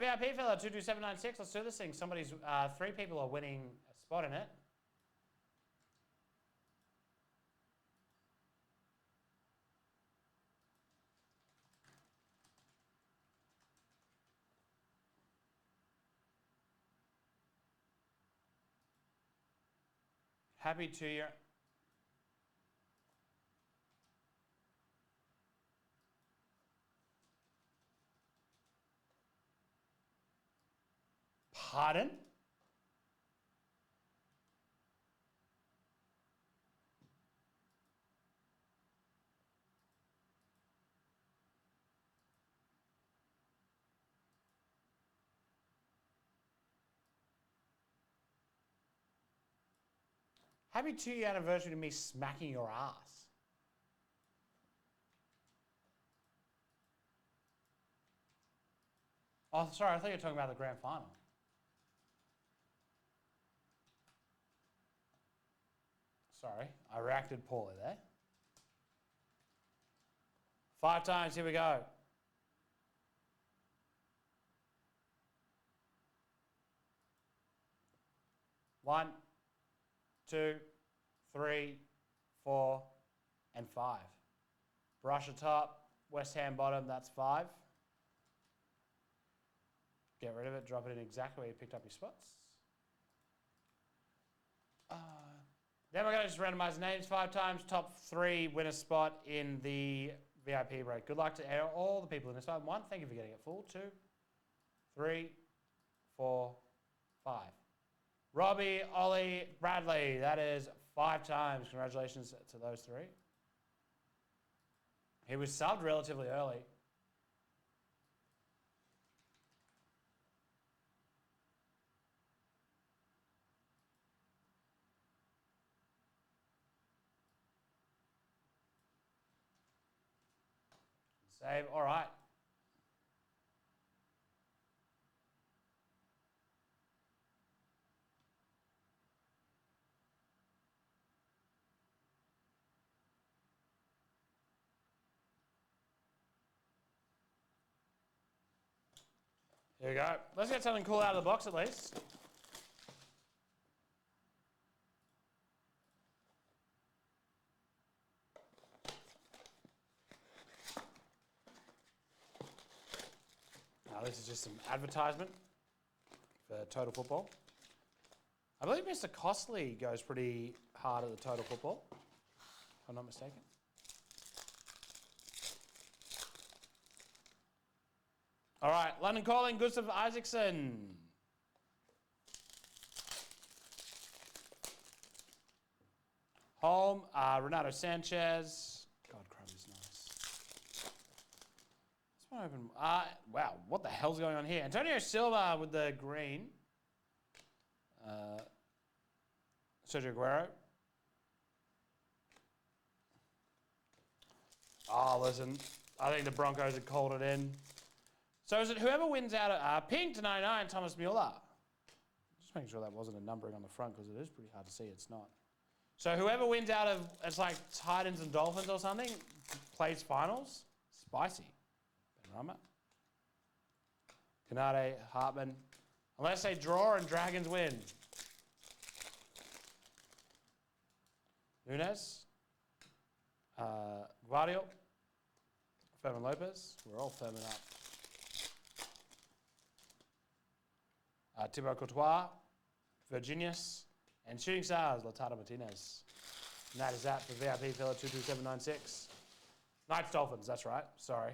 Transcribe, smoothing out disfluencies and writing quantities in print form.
VIP filler 22796. Let's do this thing. Somebody's 3 people are winning a spot in it. Happy 2-year. Pardon? Happy 2-year anniversary to me smacking your ass. Oh, sorry, I thought you were talking about the grand final. Sorry, I reacted poorly there. 5 times, here we go. 1, 2, 3, 4, and 5. Brush atop, West Ham bottom, that's 5. Get rid of it, drop it in exactly where you picked up your spots. Then we're going to just randomise names 5 times. Top 3 win a spot in the VIP break. Good luck to all the people in this one. 1, thank you for getting it full. 2, 3, 4, 5. Robbie, Ollie, Bradley. That is 5 times. Congratulations to those 3. He was subbed relatively early. Save. All right. Here we go. Let's get something cool out of the box at least. Now this is just some advertisement for Total Football. I believe Mr. Costley goes pretty hard at the Total Football, if I'm not mistaken. All right, London Calling, Gustav Isaacson. Home, Renato Sanchez. God, crap, he's nice. This one open. Wow, what the hell's going on here? Antonio Silva with the green. Sergio Aguero. Oh, listen, I think the Broncos have called it in. So is it whoever wins out of pink to 99, Thomas Mueller? Just making sure that wasn't a numbering on the front because it is pretty hard to see. It's not. So whoever wins out of, it's like Titans and Dolphins or something, plays finals. Spicy. Benrahma. Canade, Hartman. Unless they draw and Dragons win. Nunes. Guardiola. Fermin Lopez. We're all firming up. Thibaut Courtois, Virginius, and Shooting Stars, Lautaro Martinez. And that is that for VIP Filler 22796. Knights Dolphins, that's right. Sorry.